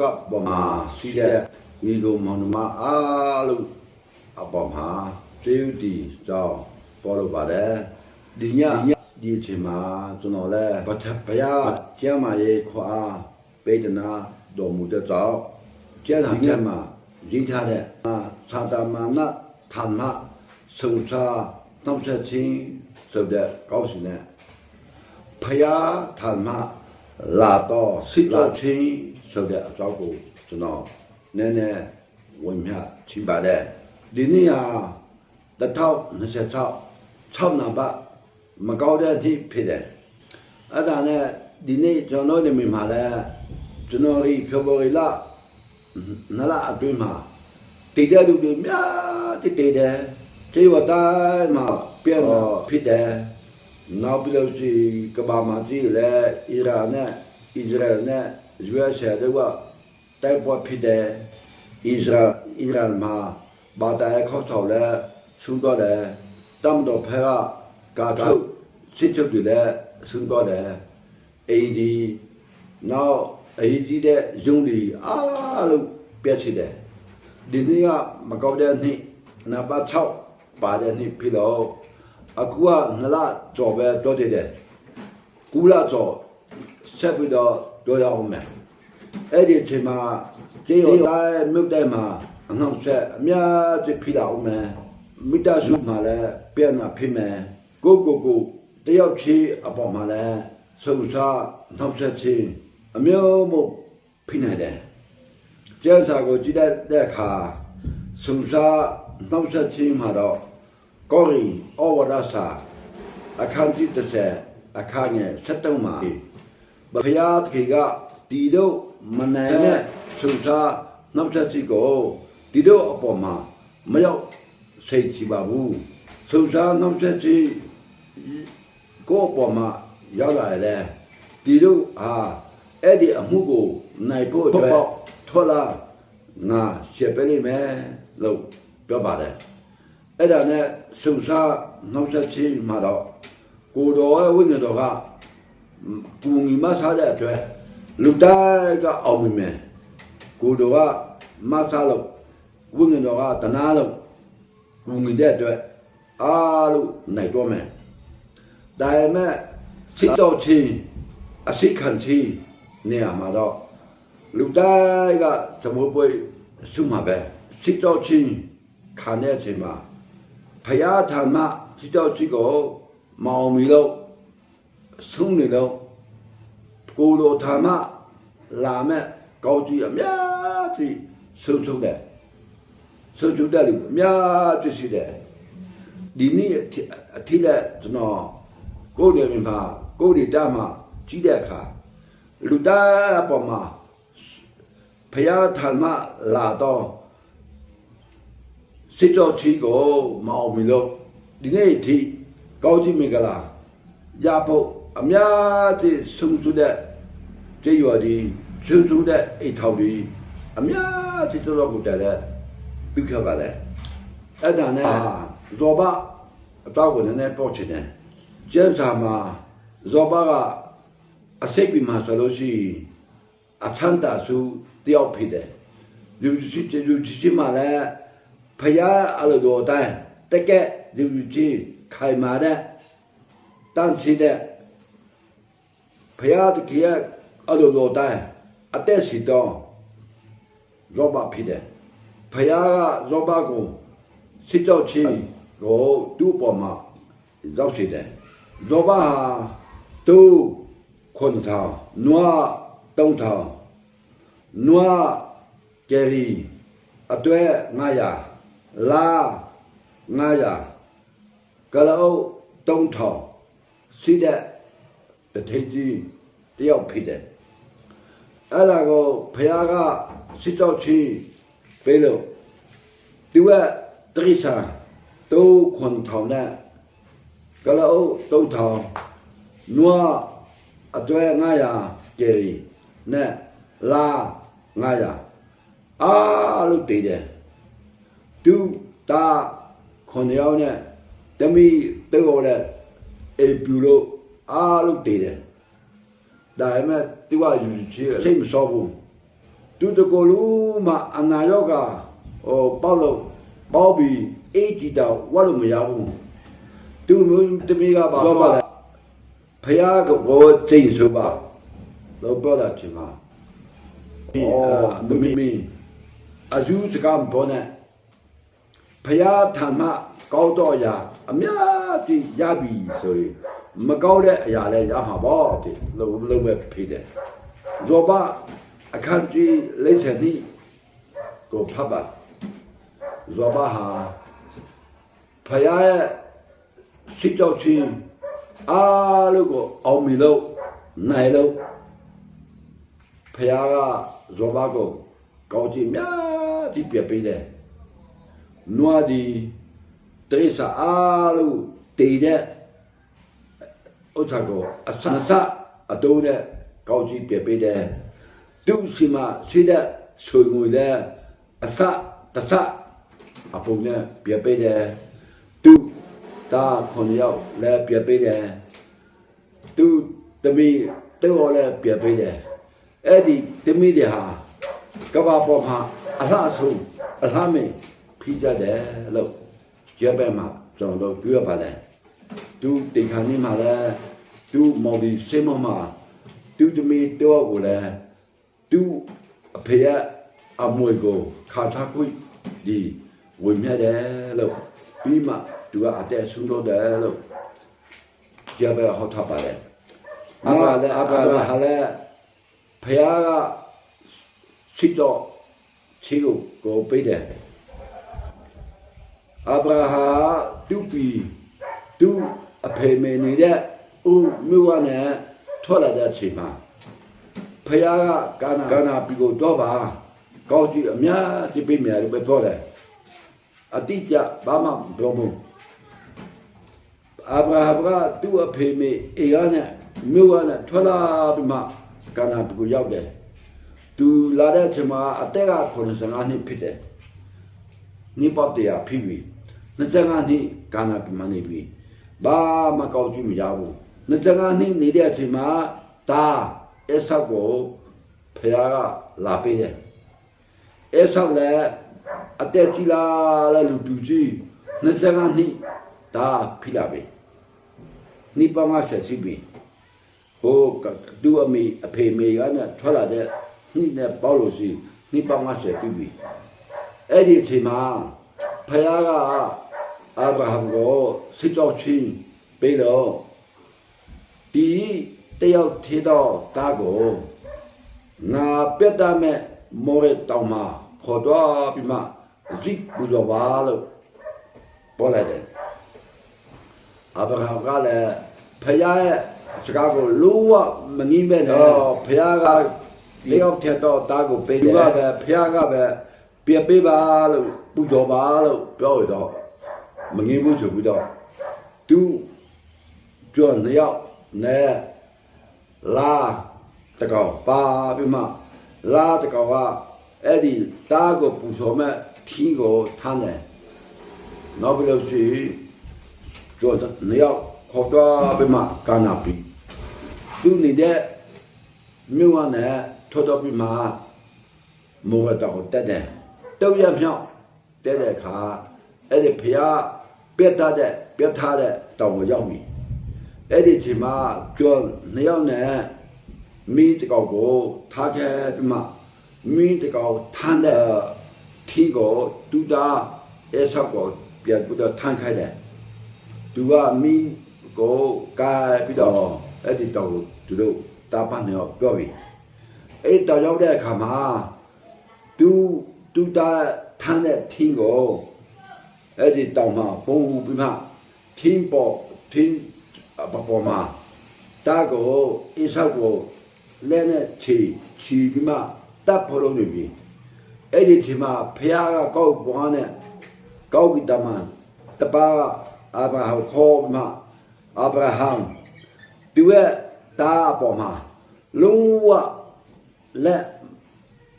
ကပမာစီတဲ့ဒီလိုမောင်နှမအားလုံးအပေါ်မှာကျေးဇူးတည်ကြောင်းပေါ်လို့ပါတယ်ဒီညဒီအချိန်မှာကျွန်တော်လည်းဘုရားကျမ်းမာရေးခွာပေးတဲ့နာတော်မူတဲ့ကြောင့်ကျမ်းစာထဲမှာရေးထားတဲ့သာတမဏဌာနဆုံစာတောက်ချက်ချင်းဆိုတဲ့ကောင်းစီနဲ့ဘုရားဌာနလာတော့စိတ်လာချင်းဆိုတဲ့အကြောင်းကိုကျွန်တော်နည်းနည်းဝင်မြချင်ပါတယ်ဒီနေ့ဟာ2026 6နံပါတ်မကောင်းတဲ့အထိဖြစ်တယ်အဲ့ဒါနဲ့ဒီနေ့ကျွန်တော်ဒီမှာလည်းကျွန်တော်ဒီဖေဖော်ဝါရီလနလအတွင်းမှာတည်တဲ့လူတွေများတည်တယ်ဒီဝတိုင်းမှာပြန်တော့ဖြစ်တယ်နောက်ပြီးလို့ရှိကဘာမှာကြည့်လေအီရန်နဲ့အစ္စရေးနဲ့ US တွေကတိုက်ပွဲဖြစ်တယ်အစ္စရေးမှာဘာသာရေးခေါက်ဆောင်လဲဆုံးတော့တယ်တမ်တော့ဖဲကကာထုတ်စစ်ချုပ်တွေလည်းဆုံးတော့တယ်အေဒီနောက်အေဒီတဲ့ယုံလီအားလုံးပြည့်ချတယ်ဒီနေ့ကမကောက်တဲ့နေ့နံပါတ်6ပါတဲ့နေ့ဖြစ်တော့အခုက2လကျော်ပဲတော့တည်တယ်9လကျော်ဆက်ပြီးတော့တော့ရအောင်မယ်အဲ့ဒီအချိန်မှာကျေးရွာတိုင်းမြို့တိုင်းမှာအနှောက်ဆက်အများကြီးဖြစ်လာအောင်မယ်မိသားစုမှာလည်းပြန်လာဖြစ်မယ်ကိုတယောက်ချင်းအပေါ်မှာလည်းစုံစားနှောက်ဆက်ချင်းအမျိုးမျိုးဖြစ်နေတယ်ကျန်းစာကိုကြည့်တဲ့အခါစုံစားနှောက်ဆက်ချင်းမှာတော့ကောရီဩဝါဒစာအခန်းကြီး30အခန်းငယ်73မှာဘုရားသခင်ကဒီတို့မနိုင်တဲ့စုံစားနှောက်ဆက်ချင်းကိုဒီတို့အပေါ်မှာမရောက်စိတ်ချပါဘူးစုံစားနှောက်ဆက်ချင်းကိုအပေါ်မှာရောက်လာတယ်ဒီတို့ဟာအဲ့ဒီအမှုကိုနိုင်ဖို့အတွက်ထော်လာငါရှက်ပေးလိမ့်မယ်လို့ပြောပါတယ်အဲ့ဒါနဲ့စုံစားနှောက်ဆက်ချင်းမှာတော့ကိုတော်ရဲ့ဝိညာဉ်တော်ကပူငီမဆားတဲ့အတွက်လူတိုင်းကအောင်မြင်မယ်ကိုတော်ကမဆားလို့ဝိညာဉ်တော်ကတနာလို့ပူငီတဲ့အတွက်အားလို့နိုင်တော့မယ်ဒါပေမဲ့စိတ်တော်ချင်းအစိတ်ခံချင်းနေရာမှာတော့လူတိုင်းကသမုတ်ပွေဆုမှာပဲစိတ်တော်ချင်းခံတဲ့အချိန်မှာဖယားဌာနစိတ်တော်ချင်းကိုမောင်မီလို့ဆုံးနေတော့ကိုတော်ဌာနလာမဲ့ကောင်းကြီးအများကြီးဆုံးတယ်ဆုံးတယ်လူအများကြီးရှိတယ်ဒီနေ့အထီးလက်ကျွန်တော်ကိုယ်တွေမှာကိုယ်တွေတာမှာကြီးတဲ့အခါလူသားအပေါ်မှာဖယားဌာနလာတော့စစ်တော်ချီကိုမအောင်မီလို့ဒီနေ့အထိကောင်းကြီးမင်္ဂလာရဖို့အများကြီးဆုံးတဲ့ကြေးရွာဒီဆုံးတဲ့အိတ်ထောင်ဒီအများကြီးတော်ကိုတက်တဲ့ပြုခဲ့ပါလေအဲ့ဒါနဲ့ဇောဘအတော့ကိုလည်းပေါ့ချင်တယ်ကျန်းစာမှာဇောဘကအစိတ်ပြီးမှဆိုလို့ရှိအချမ်းသာစုတယောက်ဖြစ်တယ်လူကြီးမှလည်းဖယားအလိုတော်တိုင်းတကက်လူကြီးခိုင်မာတဲ့တန်းစီတဲ့ဖယားတကယ်အလိုတော်တိုင်းအသက်ရှိတော့ဇောဘဖြစ်တယ်ဖယားကဇောဘကိုစစ်ကြောချင်းကိုသူ့ပေါ်မှာရောက်ရှိတယ်ဇောဘဟာသူ9,000နွား3,000နွားကယ်ရီအတွဲ900လာ900ကလော3,000စီးတဲ့တထိပ်ကြီးတယောက်ဖြစ်တယ်အဲ့ဒါကိုဖယားကစစ်ကြောချင်းပေးလို့သူကတရိစာ9,000နဲ့ကလော3,000နွားအတွဲ900ကျယ်ရီနဲ့လာ900အားလို့တည်တယ်သူတာ9ယောက်နဲ့တမီတော့တဲ့အေပြူလို့အားလို့တည်တယ်ဒါပေမဲ့သူကယူချေစိတ်မစောဘူး သူတကိုယ်လုံးမှာအနာရောဂါပေါက်လို့ပေါက်ပြီးအေးကြည့်တော့ဝတ်လို့မရဘူးသူမျိုးတမီးကပါတော့ဖယားကဘောကျိန်ဆိုပါတော့ပြောတာချင်မှာသမီးအယူစကားပေါ်နေဖယားဓမ္မကောင်းတော့ရာအများကြီးရပြီဆိုရင်မကောင်းတဲ့အရာလဲရမှာပေါ့ဒီလုံးပဲဖြစ်တယ်ဇောဘအခန်းကြီး40နှစ်ကိုဖတ်ပါဇောဘဟာဖယားရဲ့စိတ်ကြောက်ခြင်းအားလို့ကိုအောင်မီလို့နိုင်လို့ဖယားကဇောဘကိုကောင်းခြင်းများကြီးပြပေးတယ်နွားဒီတရိစာအားလို့တည်တဲ့ဥစ္စာကိုအဆန်ဆအတိုးနဲ့ကောင်းကြီးပြပေးတယ်သူစီမရှိတဲ့ဆွေငွေတဲ့အစတစအပုံနဲ့ပြပေးတယ်သူတာခွန်ရောက်လည်းပြပေးတယ်သူတမီတော့လည်းပြပေးတယ်အဲ့ဒီတမီတွေဟာကဘာပေါ်မှာအလှဆုံးအလှမင်းဖိကြတယ်လို့ရပဲမှာကျွန်တော်ပြောပါတယ်သူတေခါနေမှာလည်းသူမော်ဒီစေမမှာသူတမီတော့ကိုလည်းသူအဖေကအမွေကိုခါထားခွင့်ဒီဝင်မြတယ်လို့ပြီးမှသူကအသက်ဆုံးတော့တယ်လို့ရပဲဟောထားပါတယ်အဘလည်းဟာလည်းဖယားကချစ်တော့ချီကိုပေးတယ်အဘရာဟာသူပြီးသူအဖေမေနေတဲ့ဦးမြို့ဝနဲ့ထွက်လာတဲ့ချိန်မှာဖယားကကာနာပြီးကိုတော့ပါကောင်းကြီးအများကြီးပေးမယ်လို့ပြောတယ်အတိအကျဘာမှမပြောဘူးအဘရာကသူ့အဖေမေအေရနဲ့မြို့ဝနဲ့ထွက်လာပြီးမှကာနာပြီးကိုရောက်တယ်သူလာတဲ့ချိန်မှာအသက်က85နှစ်ဖြစ်တယ်နိပတ်တရားဖြစ်ပြီး25နှစ်ကာနာပြီးမှနေပြီးဘာမှကောင်းကြီးမရဘူး25နှစ်နေတဲ့အချိန်မှာဒါအဆောက်ကိုဖယားကလာပေးတယ်အဆောက်လည်းအတက်ကြီးလာလူပြူကြီး25နှစ်ဒါဖိလာပြီနိပမဆက်စီပြီဟိုတူအမေအဖေမေကနဲ့ထွက်လာတဲ့နှစ်နဲ့ပေါလို့စီနိပမဆက်ပြီးပြီအဲ့ဒီအချိန်မှာဖယားကအာဗြဟံကိုစစ်ကြောချင်းပေးတော့ဒီတယောက်ထေတော့တာကိုငါပြတ်တမဲ့မောရတောင်မှာခေါ်တော့ပြီးမှဇိပူဇော်ပါလို့ပေါ်လိုက်တယ်အာဗြဟံကလည်းဖယားရဲ့စကားကိုလုံးဝမငြင်းမဲ့တော့ဖယားကတယောက်ထေတော့တာကိုပေးတယ်ပဲဖယားကပဲပြပေးပါလို့ပူဇော်ပါလို့ပြောရတော့မငြင်းဘူးဆိုပြီးတော့သူကြောနှစ်ယောက်နဲ့လာတကောပါပြီးမှလာတကောကအဲ့ဒီတားကိုပူဇော်မဲ့ထီးကိုထမ်းတယ်နောက်ပြီးလို့ရှိကြောနှစ်ယောက်ခေါ်တော့ပြီးမှကာနာပြီးသူနေတဲ့မြို့ဝနဲ့ထော်တော့ပြီးမှမောရတော့တက်တယ်တောက်ရမြောက်တဲ့အခါအဲ့ဒီဖျားပြတ်ထားတဲ့တောင်ကိုရောက်ပြီအဲ့ဒီချိန်မှာကျော်နှစ်ယောက်နဲ့မိတကောက်ကိုထားခဲ့ပြီးမှမိတကောက်ထမ်းတဲ့ထီကိုတူတာအဲဆောက်ကိုပြန်ပြီးတော့ထမ်းခိုင်းတယ်သူကမိကိုကာပြီးတော့အဲ့ဒီတောင်ကိုသူတို့တာပန်းနေတော့ပြောပြီအဲ့တောင်ရောက်တဲ့အခါမှာတူတာထမ်းတဲ့ထီကိုအဲ့ဒီတောင်မှာပုံပြီးမှထင်းပေါ်မှာတာကိုအဆောက်ကိုလဲနဲ့ချီပြီးမှတပ်ဖို့လုပ်နေပြီအဲ့ဒီချိန်မှာဖះကကောက်ပွားနဲ့ကောက်ကြည့်တမန်တပါအာဗြဟံခေါ်မှအာဗြဟံသူရဲ့တာအပေါ်မှာလုံးဝလက်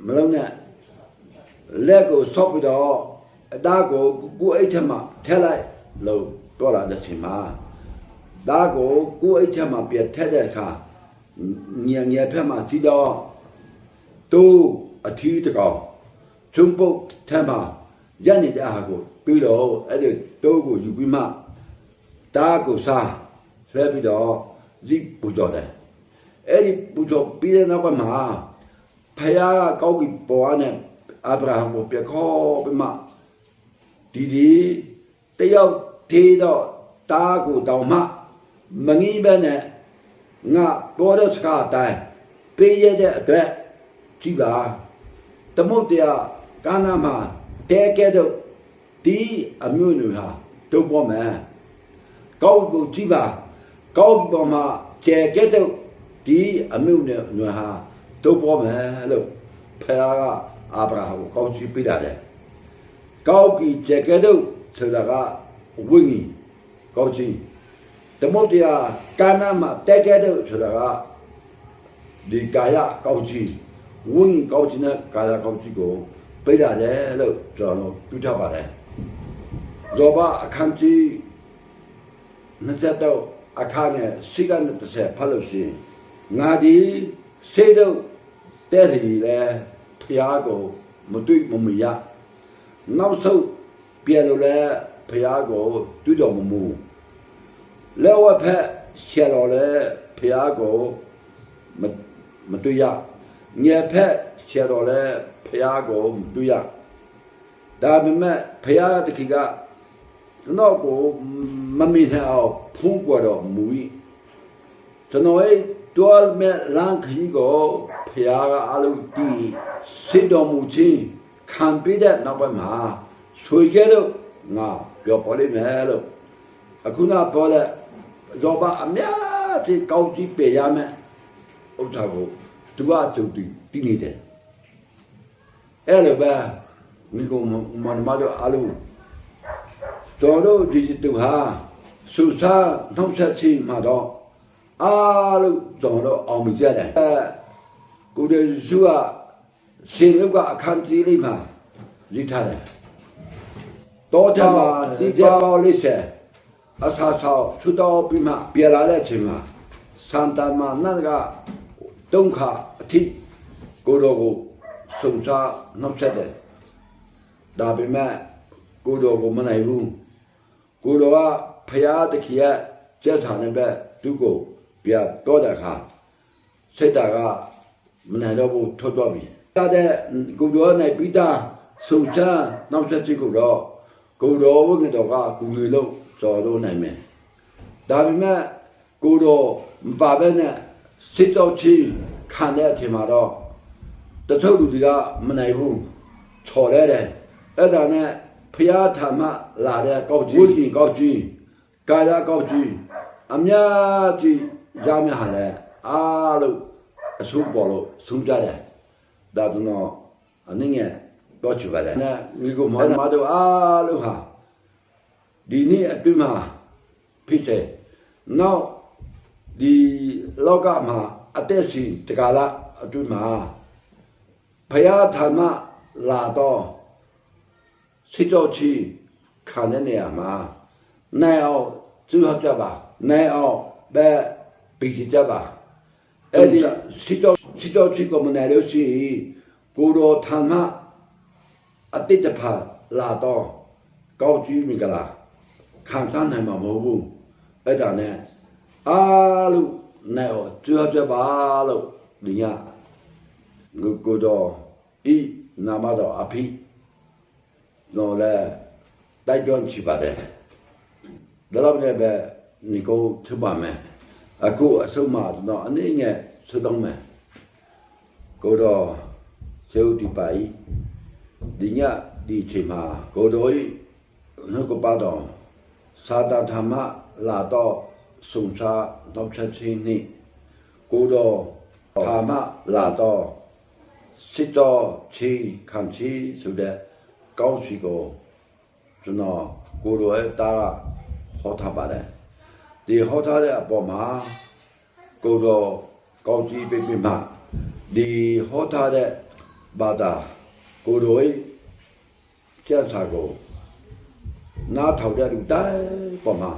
မလုံးနဲ့လက်ကိုဆော့ပြီးတော့အသားကိုကိုအိတ်ထမှာထည့်လိုက်လို့ပြောလာတဲ့ချိန်မှာဒါကိုကိုအိတ်ထမှာပြထည့်တဲ့အခါညံဖက်မှာကြည့်တော့သူ အထီးတကောင်ချုံပုတ်ထမ်းမှာရနေတဲ့အားကိုပြီးတော့အဲ့ဒီတိုးကိုယူပြီးမှတားကိုစားဆွဲပြီးတော့ဇိပူဇော်တယ်အဲ့ဒီပူဇော်ပြီးတဲ့နောက်ပိုင်းမှာဖယားကကောက်ပြီးပေါ်နဲ့အာဗြဟံကိုပြခေါ်ပြီးမှဒီတယောက်သေးတော့တားကိုတောင်မှမငီးပဲနဲ့ငါပေါ်တဲ့စကားအတိုင်းပေးရတဲ့အတွက်ကြည့်ပါသမုတ်တရားကာနာမှာတဲကဲတော့ဒီအမျိုးမျိုးဟာတုံးပေါ်မယ်ကောက်ကိုကြည့်ပါကောက်ပေါ်မှာကျဲကဲတော့ဒီအမျိုးမျိုးဟာတုံးပေါ်မယ်လို့ဖယားကအာဗြဟံကိုကောက်ကြည့်ပြတယ်ကောက်ကြီးကျဲကဲတော့ဆိုတာကဝိညာဉ်ကောက်ကြည့်သမုတ်တရားကာနာမှာတဲကဲတော့ဆိုတာကဒီကာယကောက်ကြည့်ဝိညာဉ်ကောက်ကြည့်နဲ့ကာယကောက်ကြည့်ကိုပြရတယ်လို့ကျွန်တော်ပြုထားပါတယ်ဇောဘအခန်းကြီး20တော့အခါနဲ့စိကနဲ့30ဖတ်လို့ရှိရင်ငါဒီစေတော့တဲ့စီလဲဖျားကိုမတွေ့မမရနောက်ဆုံးပြန်လို့လဲဖျားကိုတွေ့တော်မမူလဲဝဖက်ရှယ်တော်လဲဖျားကိုမတွေ့ရငယ်ဖက်ရှယ်တော်လဲဖျားကိုမတွေ့ရဒါပေမဲ့ဖျားတခိကကျွန်တော်ကိုမမိတဲ့အောင်ဖုံးကွာတော့မူ၏ကျွန်တော်ရဲ့တွားမဲ့လမ်းခီးကိုဖျားကအလုပ်တီးစစ်တော်မူခြင်းခံပေးတဲ့နောက်ပိုင်းမှာဆွေကဲတော့ငါပြောပေါ်လိမ့်မယ်လို့အခုနပေါ်တဲ့ဇောဘအများကြီးကောက်ကြည့်ပေးရမယ်ဥစ္စာကိုသူကကြုံတည်နေတယ်အဲ့လိုပဲမိကုမန်မတို့အလုံးတော်တို့ဒီတူဟာစူစာနှောက်ချက်ချင်းမှာတော့အားလုံးတော်တော့အောင်မြင်ကြတယ်ကိုယ်တည်းစုကရှင်လုကအခန်းကြီးလေးမှာရေးထားတယ်တောထမှာဒီပေါ်လေးဆက်အဆာဆောက်သူတော်ပြီးမှပြန်လာတဲ့အချိန်မှာစန္ဒမနတ်ကတုံခအထိကိုတော်ကိုစုံစားနှောက်ချက်တယ်ဒါပေမဲ့ကိုတော်ကိုမနိုင်ဘူးကိုတော်ကဖရာတခိယကျက်ထာနဲ့ပဲသူ့ကိုပြတော့တဲ့အခါစိတ်ဓာတ်ကမနိုင်တော့ဘူးထွက်သွားပြီတဲ့ကိုတော်နဲ့ပြီးသားစုံစားနှောက်ချက်ချစ်ကိုတော့ကိုတော်ဝိကတော်ကကူငွေလို့စော်လို့နိုင်မယ်ဒါပေမဲ့ကိုတော်မပါဘဲနဲ့စစ်တော်ချင်းခံတဲ့အချိန်မှာတော့တချို့လူတွေကမနိုင်ဘူးချော်ရဲတယ်အဲ့ဒါနဲ့ဖျားထာမလာတဲ့ကောက်ကြီးဝိညာဉ်ကောက်ကြီးကာယကောက်ကြီးအများကြီးရများဟာလဲအားလို့အဆူပေါ်လို့ဆူကြတယ်ဒါတော့အနည်းငယ်တော့ချူပါလေနဲ့ဒီကိုမတော်အားလို့ဟာဒီနေ့အတွင်းမှာဖြစ်တယ်နောက်ဒီလောကမှာအသက်ရှင်တကာလအတွင်းမှာဘုရားဓမ္မလာတော့စိတ်တော်ချီခံတဲ့နေရာမှာနိုင်အောင်သူဟကြပါနိုင်အောင်ပဲပြီးကြပါအဲ့ဒီစိတ်တော်ချီကိုမနိုင်လို့ရှိကိုတော်ဓမ္မအတိတ်တဖာလာတော့ကောက်ကြီးမိကလားခံစားနိုင်မှာမဟုတ်ဘူးအဲ့ဒါနဲ့အားလို့နဲ့ကျွတ်ကြပါလို့ဒီညကိုတော်ဤနာမတော်အဖိတော့လဲတိုက်တွန်းချပါတယ်ဒါတော့လည်းပဲဒီကိုချပါမယ်အခုအဆုံးမတော့အနေငယ်ဆွတော့မယ်ကိုတော်ကျေဥတီပါဤဒီညဒီချိန်မှာကိုတော်ဤနှုတ်ကပါတော်သာတာဓမ္မလာတော့စုံစားတော့ချက်ချင်းနေကိုတော်ဓမ္မလာတော့စစ်တော်ချီခံချီဆိုတဲ့ကောင်းချီကိုကျွန်တော်ကိုတော်ရဲ့တားဟောထားပါတယ်ဒီဟောထားတဲ့အပေါ်မှာကိုတော်ကောင်းချီပြပြမှဒီဟောထားတဲ့ဘာသာကိုတော်ရဲ့ကျမ်းစာကိုနားထောင်တဲ့လူတိုင်းပေါ်မှာ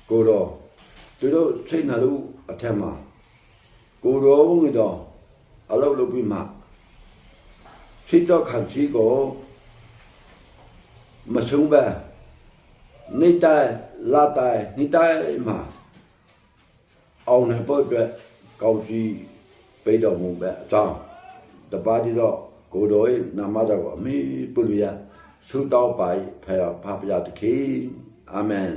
ကိုတော်သူတို့စိတ်နှလုံးအထက်မှာကိုတော်ဝင်တော့အလုပ်လုပ်ပြီးမှ စိတ်တော်ခံစီကိုမဆုံးပဲနေတိုင်းလာတိုင်းနေတိုင်းမှာအောင်နေဖို့အတွက်ကောင်းစီပေးတော်မူပဲအကြောင်းတပါးဒီတော့ကိုတော်ရဲ့နာမတော်ကိုအမိပုရိယဆုတောင်းပါဖယားဖပါတခေအာမင်